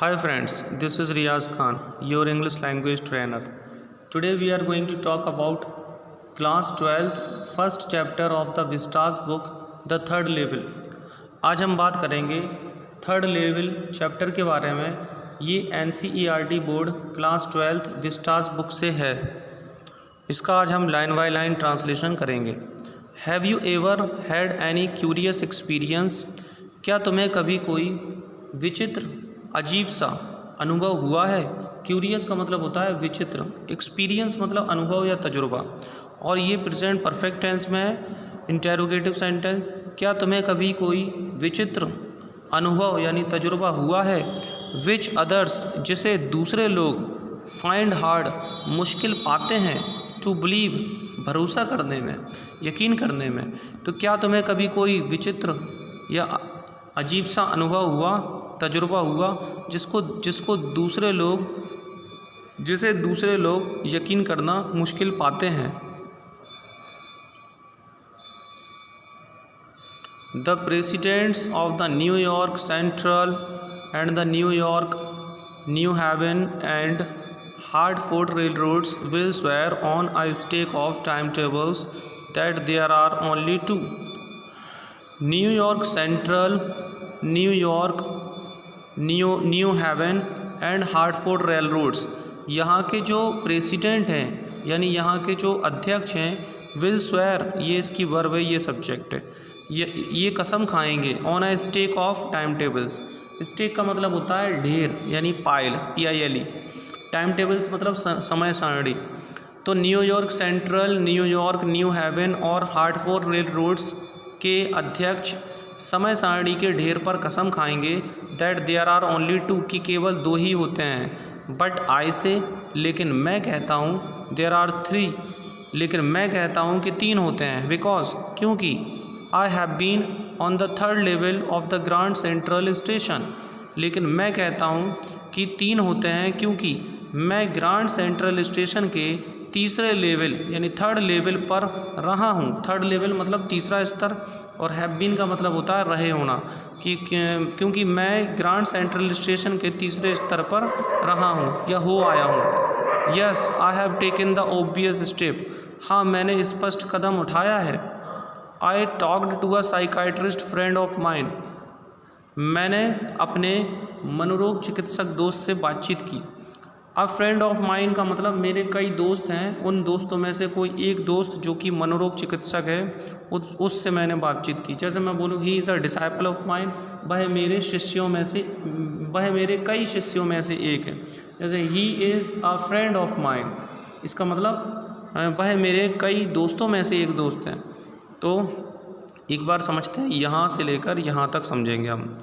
Hi friends, this is Riaz Khan, your English language trainer. Today we are going to talk about class 12th first chapter of the Vistas book, the third level. आज हम बात करेंगे third level chapter के बारे में। ये NCERT board class 12th Vistas book से है। इसका आज हम लाइन बाय लाइन ट्रांसलेशन करेंगे। Have you ever had any curious experience? क्या तुम्हें कभी कोई विचित्र अजीब सा अनुभव हुआ है? क्यूरियस का मतलब होता है विचित्र, एक्सपीरियंस मतलब अनुभव या तजुर्बा, और ये प्रेजेंट परफेक्ट टेंस में है, इंटेरोगेटिव सेंटेंस। क्या तुम्हें कभी कोई विचित्र अनुभव यानी तजुर्बा हुआ है? विच अदर्स, जिसे दूसरे लोग फाइंड हार्ड, मुश्किल पाते हैं, टू बिलीव, भरोसा करने में, यकीन करने में। तो क्या तुम्हें कभी कोई विचित्र या अजीब सा अनुभव हुआ, तजुर्बा हुआ, जिसे दूसरे लोग यकीन करना मुश्किल पाते हैं। The presidents of the New York Central and the New York New Haven and Hartford railroads will swear on a stack of time tables that there are only two. New York Central, New York New Haven and Hartford railroads, यहाँ के जो president हैं यानी यहाँ के जो अध्यक्ष हैं, विल स्वेयर, ये इसकी वर्ब है, ये सब्जेक्ट है, ये कसम खाएंगे, on a stack of time tables. Stack का मतलब होता है ढेर यानी पाइल, PILE। टाइम टेबल्स मतलब समय सारणी। तो New York Central, New York New Haven और हार्टफोर्ड रेलरोड्स के अध्यक्ष समय सारणी के ढेर पर कसम खाएंगे, that there are only two, कि केवल दो ही होते हैं। बट आई से, लेकिन मैं कहता हूँ, देयर आर थ्री, लेकिन मैं कहता हूँ कि तीन होते हैं। बिकॉज, क्योंकि, I have been on the third level of the Grand Central station, लेकिन मैं कहता हूँ कि तीन होते हैं क्योंकि मैं ग्रांड सेंट्रल स्टेशन के तीसरे लेवल यानी थर्ड लेवल पर रहा हूँ। थर्ड लेवल मतलब तीसरा स्तर, और हैव बीन का मतलब होता है रहे होना, कि क्योंकि मैं ग्रांड सेंट्रल स्टेशन के तीसरे स्तर पर रहा हूँ या हो आया हूँ। Yes, I have taken the obvious step, हाँ मैंने स्पष्ट कदम उठाया है। I talked to a psychiatrist friend of mine, मैंने अपने मनोरोग चिकित्सक दोस्त से बातचीत की। अब फ्रेंड ऑफ माइन का मतलब मेरे कई दोस्त हैं, उन दोस्तों में से कोई एक दोस्त जो कि मनोरोग चिकित्सक है, उससे मैंने बातचीत की। जैसे मैं बोलूँ he is a disciple of mine, वह मेरे कई शिष्यों में से एक है। जैसे he is a friend of mine, इसका मतलब वह मेरे कई दोस्तों में से एक दोस्त हैं। तो एक बार समझते हैं, यहाँ से लेकर यहाँ तक समझेंगे हम।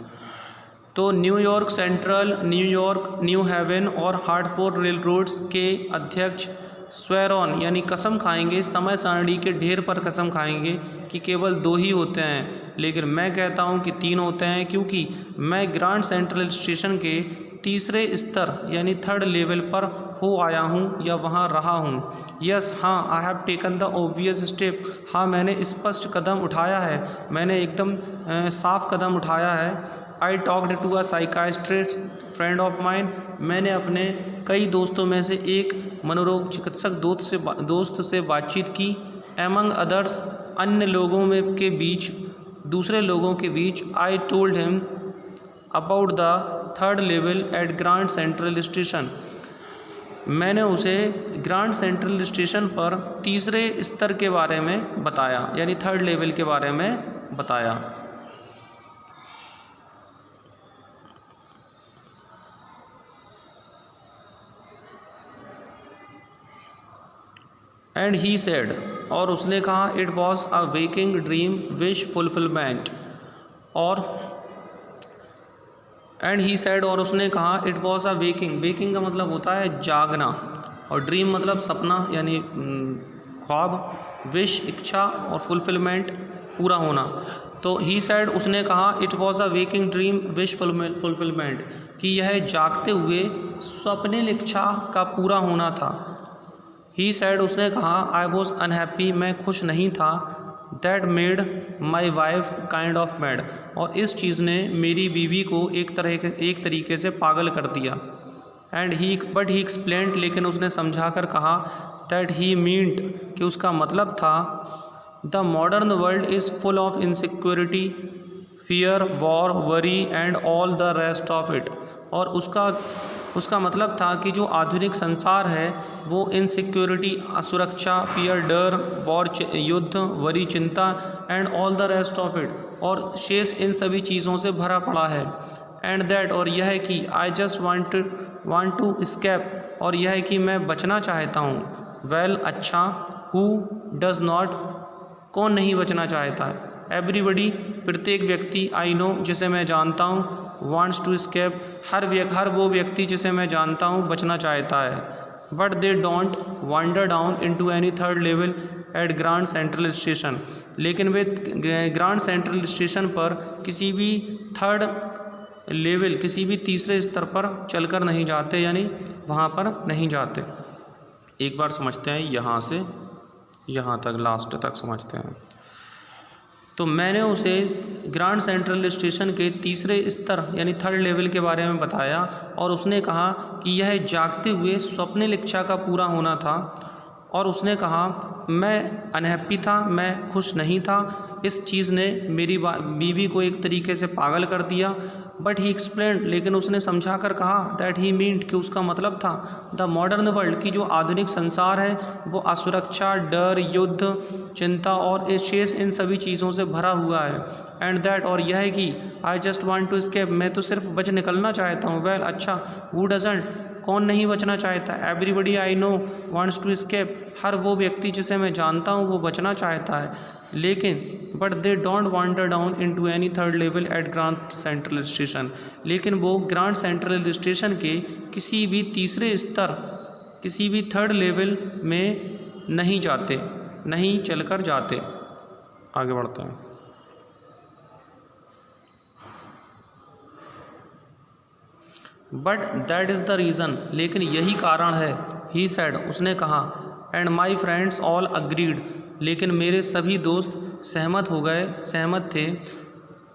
तो New York Central, New York New Haven और हार्टफोर्ड रेलरोड्स के अध्यक्ष स्वेयर ऑन यानी कसम खाएंगे, समय सारणी के ढेर पर कसम खाएंगे कि केवल दो ही होते हैं, लेकिन मैं कहता हूँ कि तीन होते हैं क्योंकि मैं ग्रांड सेंट्रल स्टेशन के तीसरे स्तर यानी थर्ड लेवल पर हो आया हूँ या वहाँ रहा हूँ। यस, हाँ, आई have taken the obvious step, हाँ मैंने स्पष्ट कदम उठाया है, मैंने एकदम साफ कदम उठाया है। I talked to a psychiatrist friend of mine, मैंने अपने कई दोस्तों में से एक मनोरोग चिकित्सक दोस्त से बातचीत की। एमंग अदर्स, अन्य लोगों में के बीच, दूसरे लोगों के बीच। I told him about the third level at Grand Central station, मैंने उसे ग्रांड सेंट्रल स्टेशन पर तीसरे स्तर के बारे में बताया यानी थर्ड लेवल के बारे में बताया। एंड ही सेड, और उसने कहा, it was a waking dream wish fulfilment, और एंड ही सेड, और उसने कहा, इट वॉज अ वेकिंग का मतलब होता है जागना, और ड्रीम मतलब सपना यानी ख्वाब, विश इच्छा, और फुलफिलमेंट पूरा होना। तो ही सेड, उसने कहा, it was a waking dream wish fulfilment, कि यह जागते हुए स्वप्निल इच्छा का पूरा होना था। ही सैड, उसने कहा, आई वॉज अनहैप्पी, मैं खुश नहीं था, that made my wife kind of mad, और इस चीज़ ने मेरी बीवी को एक तरीके से पागल कर दिया। एंड बट ही एक्सप्लेंड, लेकिन उसने समझा कर कहा, दैट ही मीन्ट, कि उसका मतलब था, the modern world is full of insecurity, fear, war, worry and all the rest of it. और उसका मतलब था कि जो आधुनिक संसार है वो इनसिक्योरिटी, असुरक्षा, फियर, डर, वॉर, युद्ध, वरी, चिंता and all the rest of it, और शेष इन सभी चीज़ों से भरा पड़ा है। एंड दैट, और यह है कि I just want to escape, और यह है कि मैं बचना चाहता हूँ। वेल, अच्छा, हु डज़ नॉट, कौन नहीं बचना चाहता है। एवरीबडी, प्रत्येक व्यक्ति, आई नो, जिसे मैं जानता हूँ, वांट्स टू स्केप, हर वो व्यक्ति जिसे मैं जानता हूँ बचना चाहता है। But they don't wander down into any third level at Grand Central station, लेकिन वे ग्रांड सेंट्रल स्टेशन पर किसी भी थर्ड लेवल, किसी भी तीसरे स्तर पर चलकर नहीं जाते, यानी वहाँ पर नहीं जाते। एक बार समझते हैं, यहाँ से यहाँ तक, लास्ट तक समझते हैं। तो मैंने उसे ग्रांड सेंट्रल स्टेशन के तीसरे स्तर यानी थर्ड लेवल के बारे में बताया, और उसने कहा कि यह जागते हुए स्वप्निल इच्छा का पूरा होना था। और उसने कहा, मैं अनहैप्पी था, मैं खुश नहीं था। इस चीज़ ने मेरी बीवी को एक तरीके से पागल कर दिया। बट ही एक्सप्लेंड, लेकिन उसने समझा कर कहा, दैट ही मीन्ट, कि उसका मतलब था, द मॉडर्न वर्ल्ड, की जो आधुनिक संसार है वो असुरक्षा, डर, युद्ध, चिंता और शेष इन सभी चीज़ों से भरा हुआ है। एंड दैट, और यह है कि I just want to escape, मैं तो सिर्फ बच निकलना चाहता हूँ। वेल, अच्छा, हु डजंट, कौन नहीं बचना चाहता। Everybody I know wants to escape, हर वो व्यक्ति जिसे मैं जानता हूँ वो बचना चाहता है, लेकिन but they don't wander down into any third level at Grand Central station, लेकिन वो ग्रांड सेंट्रल स्टेशन के किसी भी तीसरे स्तर, किसी भी थर्ड लेवल में नहीं जाते, नहीं चलकर जाते। आगे बढ़ते हैं। But that is the reason, लेकिन यही कारण है। ही सैड, उसने कहा, and my friends all agreed, लेकिन मेरे सभी दोस्त सहमत हो गए, सहमत थे।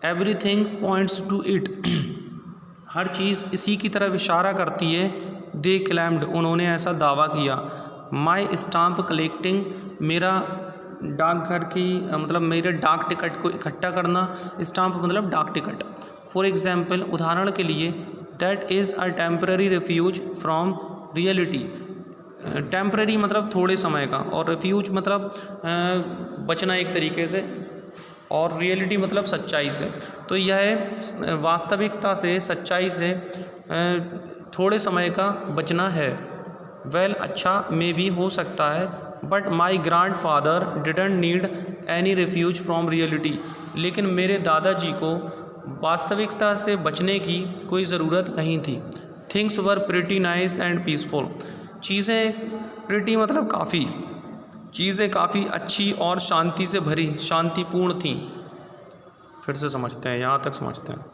एवरीथिंग पॉइंट्स टू इट, हर चीज़ इसी की तरफ इशारा करती है। दे क्लेम्ड, उन्होंने ऐसा दावा किया। माई स्टाम्प कलेक्टिंग, मेरा डाकघर की मतलब मेरे डाक टिकट को इकट्ठा करना, स्टाम्प मतलब डाक टिकट। फॉर एग्जाम्पल, उदाहरण के लिए, that is a temporary refuse from reality. Temporary मतलब थोड़े समय का, और रिफ्यूज मतलब बचना एक तरीके से, और रियलिटी मतलब सच्चाई से। तो यह वास्तविकता से, सच्चाई से थोड़े समय का बचना है। वेल, अच्छा, मे भी हो सकता है। But my grand father didn't need any refuse from reality, लेकिन मेरे दादाजी को वास्तविकता से बचने की कोई ज़रूरत नहीं थी। Things were pretty nice and peaceful, चीज़ें, प्रिटी मतलब काफ़ी, चीज़ें काफ़ी अच्छी और शांति से भरी, शांतिपूर्ण थीं। फिर से समझते हैं, यहाँ तक समझते हैं।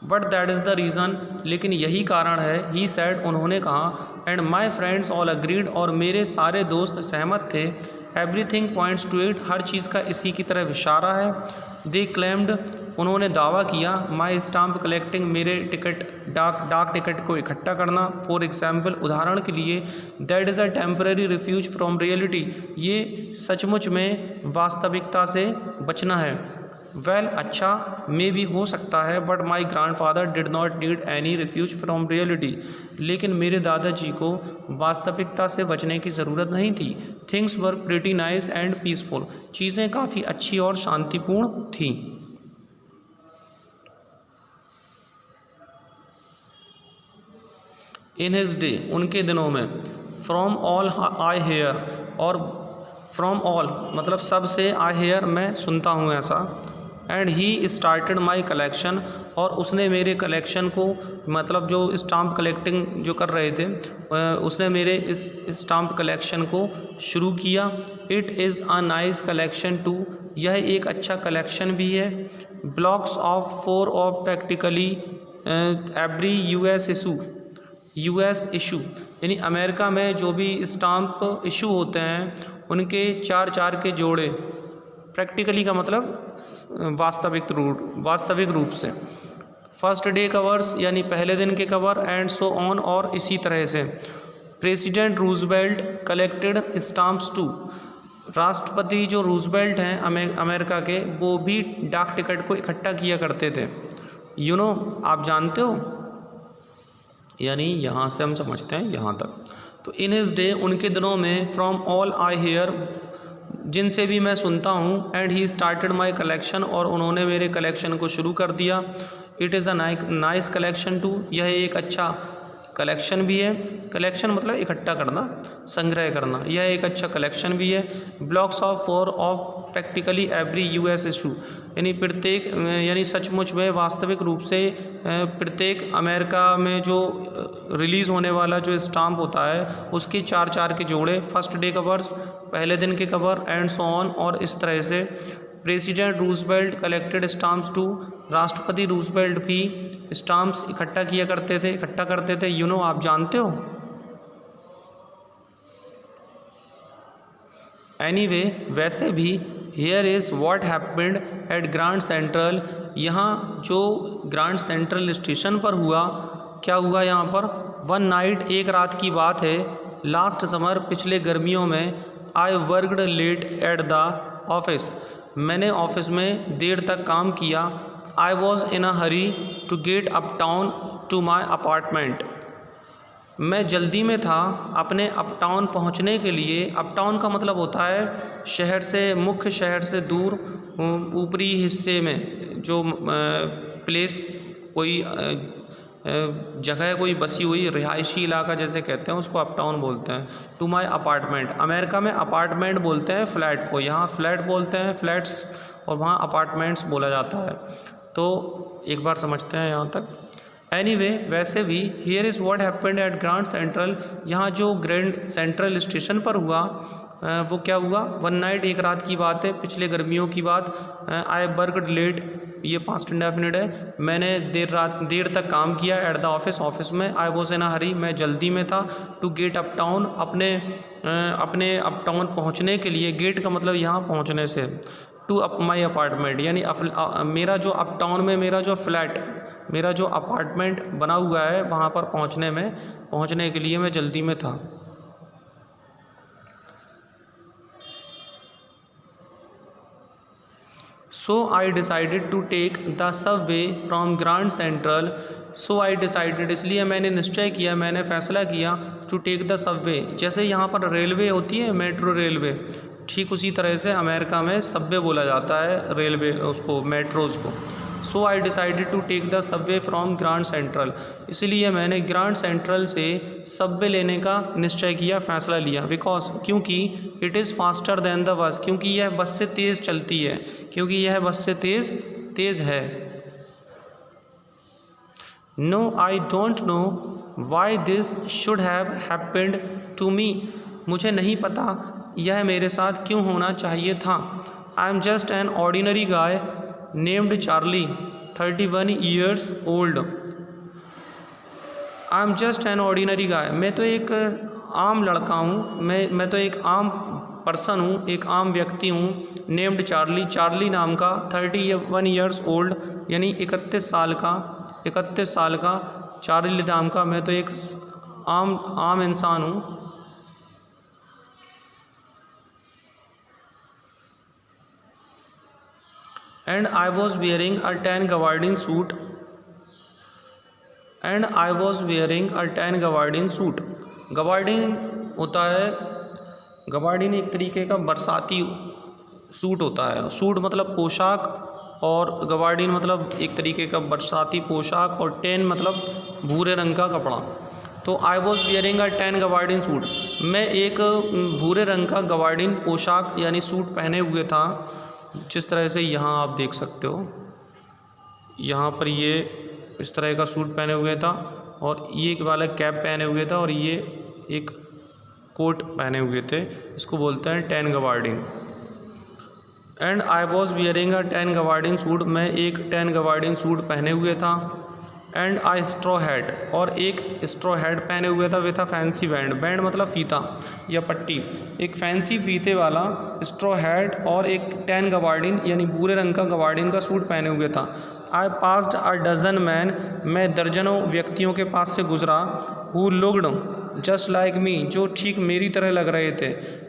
But that is the reason, लेकिन यही कारण है। ही सैड, उन्होंने कहा, and my friends all agreed, और मेरे सारे दोस्त सहमत थे। एवरीथिंग पॉइंट्स टू इट, हर चीज़ का इसी की तरफ इशारा है। दे क्लेम्ड, उन्होंने दावा किया। माई स्टाम्प कलेक्टिंग, मेरे टिकट, डाक टिकट को इकट्ठा करना। फॉर एग्जाम्पल, उदाहरण के लिए, that is a temporary refuse from reality, ये सचमुच में वास्तविकता से बचना है। वेल, अच्छा, मे भी हो सकता है। But my grandfather did not need any refuse from reality, लेकिन मेरे दादाजी को वास्तविकता से बचने की ज़रूरत नहीं थी। Things were pretty nice and peaceful, चीज़ें काफ़ी अच्छी और शांतिपूर्ण थीं। इन हिज डे, उनके दिनों में। फ्रॉम ऑल आई हेयर, और फ्रॉम ऑल मतलब सब से, आई हेयर मैं सुनता हूँ ऐसा। And he started my collection, और उसने मेरे कलेक्शन को, मतलब जो स्टाम्प कलेक्टिंग जो कर रहे थे, उसने मेरे इस स्टाम्प कलेक्शन को शुरू किया। It is a nice collection too, यह एक अच्छा कलेक्शन भी है। Blocks of 4 of practically every US issue, यानी अमेरिका में जो भी स्टाम्प इशू होते हैं उनके 4 के जोड़े, प्रैक्टिकली का मतलब वास्तविक रूप से। फर्स्ट डे कवर्स यानी पहले दिन के कवर, एंड सो ऑन और इसी तरह से। President Roosevelt collected stamps too, राष्ट्रपति जो रूजवेल्ट हैं अमेरिका के, वो भी डाक टिकट को इकट्ठा किया करते थे। आप जानते हो, यानी यहाँ से हम समझते हैं यहाँ तक। तो इन हिज डे, उनके दिनों में, फ्रॉम ऑल आई हेयर, जिनसे भी मैं सुनता हूँ, and he started my collection, और उन्होंने मेरे कलेक्शन को शुरू कर दिया। It is a nice collection too, यह एक अच्छा कलेक्शन भी है। कलेक्शन मतलब इकट्ठा करना, संग्रह करना, यह एक अच्छा कलेक्शन भी है। Blocks of four of practically every US issue, यानी सचमुच में वास्तविक रूप से प्रत्येक अमेरिका में जो रिलीज़ होने वाला जो स्टाम्प होता है उसके 4 के जोड़े। फर्स्ट डे कवर्स, पहले दिन के कवर, एंड सो ऑन और इस तरह से। President Roosevelt collected stamps too, राष्ट्रपति रूजवेल्ट भी स्टाम्प्स इकट्ठा करते थे। आप जानते हो। एनीवे, वैसे भी, here is what happened at Grand Central, यहाँ जो ग्रैंड सेंट्रल स्टेशन पर हुआ, क्या हुआ यहाँ पर? वन नाइट, एक रात की बात है। लास्ट समर, पिछले गर्मियों में। I worked late at the office, मैंने ऑफिस में देर तक काम किया। I was in a hurry to get uptown to my apartment, मैं जल्दी में था अपने अपटाउन पहुंचने के लिए। अपटाउन का मतलब होता है शहर से, मुख्य शहर से दूर ऊपरी हिस्से में जो प्लेस, कोई जगह कोई बसी हुई रिहायशी इलाका जैसे कहते हैं उसको अपटाउन बोलते हैं। टू माई अपार्टमेंट, अमेरिका में अपार्टमेंट बोलते हैं फ्लैट को, यहाँ फ्लैट बोलते हैं फ्लैट्स, और वहाँ अपार्टमेंट्स बोला जाता है। तो एक बार समझते हैं यहाँ तक। एनीवे, वैसे भी, here is what happened at Grand Central, यहाँ जो ग्रैंड सेंट्रल स्टेशन पर हुआ वो क्या हुआ? वन नाइट, एक रात की बात है, पिछले गर्मियों की बात। आई वर्कड लेट, ये पास्ट इंडेफिनिट है, मैंने देर तक काम किया। एट द ऑफिस में। आई वॉज इन अ हरी, मैं जल्दी में था। टू गेट अप टाउन, अपने अप टाउन पहुँचने के लिए। गेट का मतलब यहाँ पहुँचने से। टू अप माई अपार्टमेंट, यानी मेरा जो अप टाउन में मेरा जो फ्लैट, मेरा जो अपार्टमेंट बना हुआ है वहाँ पर पहुँचने के लिए मैं जल्दी में था। So I decided to take the subway from Grand Central, so I decided, इसलिए मैंने निश्चय किया, मैंने फैसला किया। टू टेक द सबवे, जैसे यहाँ पर रेलवे होती है, मेट्रो रेलवे, ठीक उसी तरह से अमेरिका में सबवे बोला जाता है रेलवे उसको, मेट्रोज़ को। So I decided to take the subway from Grand Central, इसलिए मैंने ग्रैंड सेंट्रल से सबवे लेने का निश्चय किया, फैसला लिया। बिकॉज, क्योंकि, it is faster than the bus, क्योंकि यह बस से तेज़ चलती है, क्योंकि यह बस से तेज़ है। No, I don't know why this should have happened to me, मुझे नहीं पता यह मेरे साथ क्यों होना चाहिए था। I am just an ordinary guy named Charlie, 31 years old। I am just an ordinary guy, मैं तो एक आम लड़का हूँ, मैं तो एक आम पर्सन हूँ, एक आम व्यक्ति हूँ। नेम्ड चार्ली, चार्ली नाम का, 31 years old, यानी 31 साल का चार्ली नाम का मैं तो एक आम इंसान हूँ। And I was wearing a tan gabardine suit, गबार्डिन होता है, गबार्डिन एक तरीके का बरसाती सूट होता है। सूट मतलब पोशाक, और गबार्डिन मतलब एक तरीके का बरसाती पोशाक, और टैन मतलब भूरे रंग का कपड़ा। तो I was wearing a tan gabardine suit, मैं एक भूरे रंग का गबार्डिन पोशाक यानी सूट पहने हुए था। जिस तरह से यहाँ आप देख सकते हो, यहाँ पर ये इस तरह का सूट पहने हुए था, और ये वाला कैप पहने हुए था, और ये एक कोट पहने हुए थे, इसको बोलते हैं tan gabardine. And I was wearing a tan gabardine suit, मैं एक टैन गबार्डिन सूट पहने हुए था। एंड आई स्ट्रॉ हैट, और एक स्ट्रॉ हैट पहने हुए था with a fancy band, band मतलब फीता या पट्टी, एक फैंसी फीते वाला स्ट्रॉ हैट और एक टैन गवार्डिन यानी भूरे रंग का गवार्डिन का सूट पहने हुए था। I passed a dozen man, मैं दर्जनों व्यक्तियों के पास से गुजरा, who looked just like me, जो ठीक मेरी तरह लग रहे थे,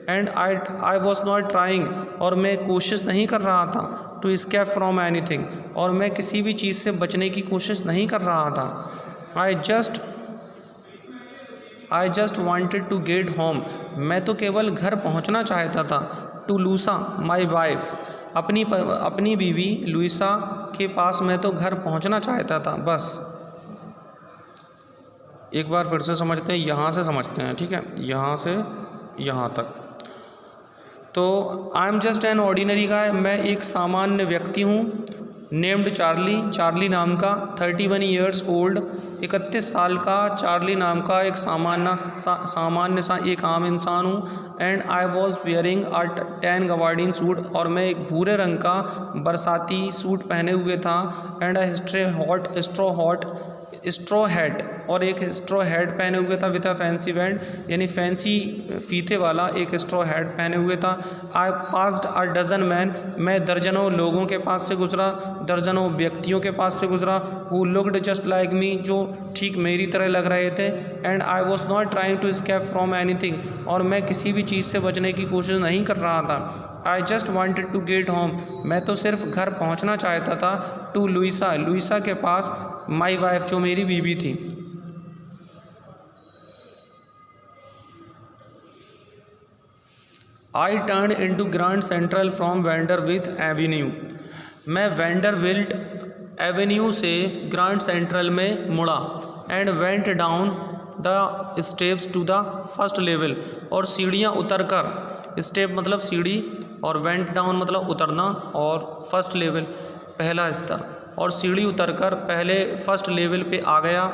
and I was not trying, और मैं कोशिश नहीं कर रहा था, टू escape फ्रॉम एनीथिंग, और मैं किसी भी चीज़ से बचने की कोशिश नहीं कर रहा था। I just wanted to get home, मैं तो केवल घर पहुंचना चाहता था। टू लूसा माई वाइफ, अपनी बीवी लुइसा के पास मैं तो घर पहुंचना चाहता था बस। एक बार फिर से समझते हैं, यहाँ से समझते हैं, ठीक है, यहाँ से यहाँ तक। तो I am just an ordinary guy, मैं एक सामान्य व्यक्ति हूँ। नेम्ड चार्ली, चार्ली नाम का, 31 ईयर्स ओल्ड, 31 साल का, चार्ली नाम का एक सामान्य सा एक आम इंसान हूँ। And I was wearing a tan gabardine suit, और मैं एक भूरे रंग का बरसाती सूट पहने हुए था। एंड आई स्ट्रॉ हैट, और एक स्ट्रॉ हैट पहने हुए था विथ अ फैंसी बैंड, यानी फैंसी फीते वाला एक स्ट्रॉ हैट पहने हुए था। I passed a dozen man, मैं दर्जनों लोगों के पास से गुजरा, दर्जनों व्यक्तियों के पास से गुजरा, who looked just like me, जो ठीक मेरी तरह लग रहे थे। And I was not trying to escape from anything, और मैं किसी भी चीज़ से बचने की कोशिश नहीं कर रहा था। I just wanted to get home, मैं तो सिर्फ घर पहुंचना चाहता था। टू लुइसा, लुइसा के पास, माई वाइफ, जो मेरी बीवी थी। I turn into Grand Central from Vanderbilt Avenue, मैं वैंडरविल्ट एवेन्यू से ग्रैंड सेंट्रल में मुड़ा। And went down the steps to the first level, और सीढ़ियाँ उतर कर, स्टेप मतलब सीढ़ी, और वेंट डाउन मतलब उतरना, और फर्स्ट लेवल पहला स्तर, और सीढ़ी उतरकर पहले फर्स्ट लेवल पे आ गया।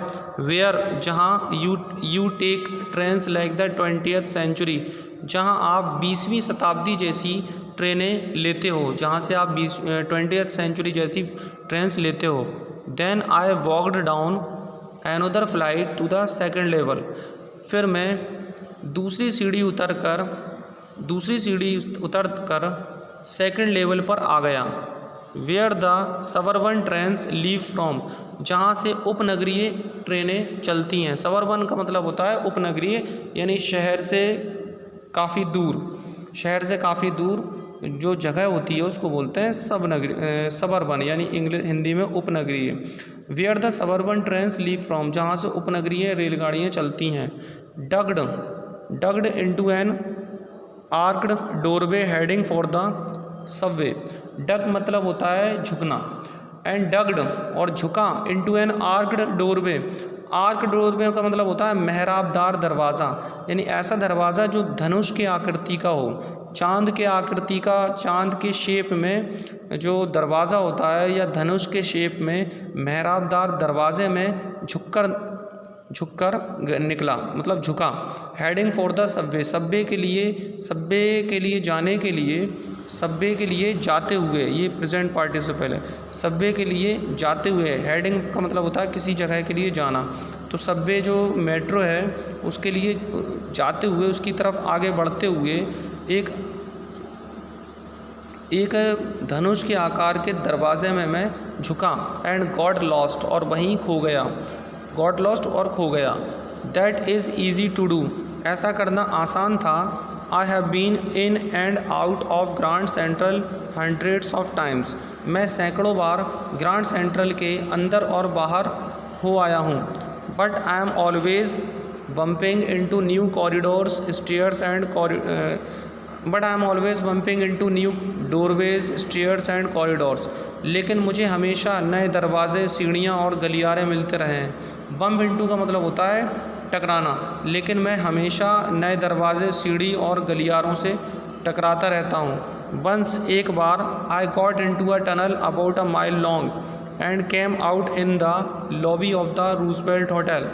वेयर, जहाँ you take trains like the 20th century, जहाँ आप 20वीं शताब्दी जैसी ट्रेनें लेते हो, जहाँ से आप 20th सेंचुरी जैसी ट्रेन्स लेते हो। Then I walked down another flight to the second level, फिर मैं दूसरी सीढ़ी उतर कर सेकेंड लेवल पर आ गया। Where the suburban trains leave from, जहाँ से उपनगरीय ट्रेनें चलती हैं। सबर्बन का मतलब होता है उपनगरीय, यानी शहर से काफ़ी दूर जो जगह होती है उसको बोलते हैं सबर्बन, यानी हिंदी में उपनगरीय। Where the suburban trains leave from, जहाँ से उपनगरीय रेलगाड़ियाँ चलती हैं। Ducked into an arched doorway heading for the subway, duck मतलब होता है झुकना, एंड डग्ड और झुका, into an arched doorway, arch doorway का मतलब होता है मेहराबदार दरवाज़ा, यानी ऐसा दरवाज़ा जो धनुष के आकृति का हो, चांद के आकृति का, चांद के शेप में जो दरवाज़ा होता है, या धनुष के शेप में मेहराबदार दरवाजे में झुककर निकला, मतलब झुका। Heading for the Subway, Subway के लिए जाते हुए, ये प्रेजेंट पार्टिसिपल है, सबवे के लिए जाते हुए। हेडिंग का मतलब होता है किसी जगह के लिए जाना, तो सबवे जो मेट्रो है उसके लिए जाते हुए, उसकी तरफ आगे बढ़ते हुए एक धनुष के आकार के दरवाजे में मैं झुका। एंड गॉट लॉस्ट, और वहीं खो गया, गॉट लॉस्ट और खो गया। That is easy to do, ऐसा करना आसान था। I have been in and out of Grand Central hundreds of times, मैं सैकड़ों बार ग्रैंड सेंट्रल के अंदर और बाहर हो आया हूँ। But I am always bumping into new corridors, stairs and corridors, लेकिन मुझे हमेशा नए दरवाजे, सीढ़ियाँ और गलियारे मिलते रहे हैं। बम्प इनटू का मतलब होता है टकराना, लेकिन मैं हमेशा नए दरवाजे, सीढ़ी और गलियारों से टकराता रहता हूँ। वंस, एक बार, I got into a tunnel about a mile long and came out in the lobby of the Roosevelt Hotel,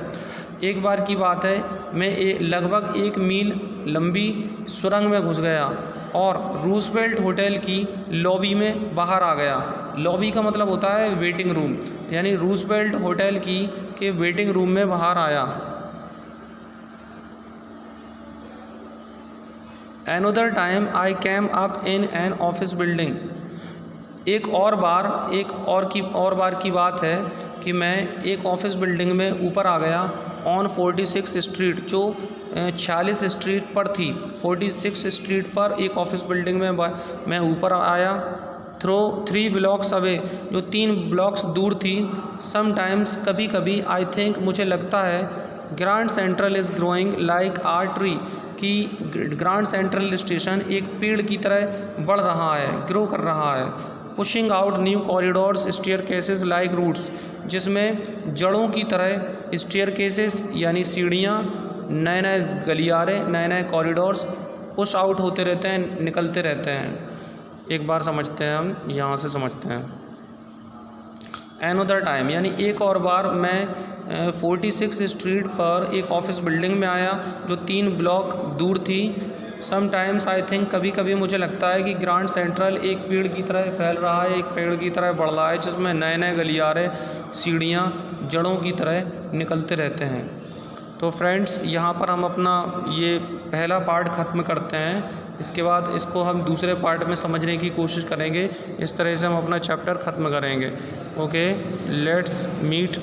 एक बार की बात है, मैं लगभग 1 मील लंबी सुरंग में घुस गया और रूजवेल्ट होटल की लॉबी में बाहर आ गया। लॉबी का मतलब होता है वेटिंग रूम, यानी रूजवेल्ट होटल के वेटिंग रूम में बाहर आया। Another time I came up in an office building। एक और बार की बात है कि मैं एक ऑफिस बिल्डिंग में ऊपर आ गया। ऑन 46 स्ट्रीट, जो 46 स्ट्रीट पर थी, 46 स्ट्रीट पर एक ऑफिस बिल्डिंग में मैं ऊपर आया। थ्रो 3 ब्लॉक्स अवे, जो 3 ब्लॉक्स दूर थी। समटाइम्स, कभी कभी। आई थिंक, मुझे लगता है। Grand Central is growing like a tree, कि ग्रैंड सेंट्रल स्टेशन एक पेड़ की तरह बढ़ रहा है, ग्रो कर रहा है। Pushing out new corridors staircases like roots, जिसमें जड़ों की तरह स्टेयरकेसेस यानी सीढ़ियाँ, नए नए गलियारे, नए नए कॉरिडोर्स पुश आउट होते रहते हैं, निकलते रहते हैं। एक बार समझते हैं, हम यहाँ से समझते हैं। एनोदर टाइम, यानी एक और बार मैं 46 स्ट्रीट पर एक ऑफिस बिल्डिंग में आया जो 3 ब्लॉक दूर थी। समटाइम्स आई थिंक, कभी कभी मुझे लगता है कि ग्रैंड सेंट्रल एक पेड़ की तरह फैल रहा है, एक पेड़ की तरह बढ़ रहा है, जिसमें नए नए गलियारे, सीढ़ियाँ जड़ों की तरह निकलते रहते हैं। तो फ्रेंड्स, यहाँ पर हम अपना ये पहला पार्ट ख़त्म करते हैं। इसके बाद इसको हम दूसरे पार्ट में समझने की कोशिश करेंगे। इस तरह से हम अपना चैप्टर ख़त्म करेंगे। Okay, let's meet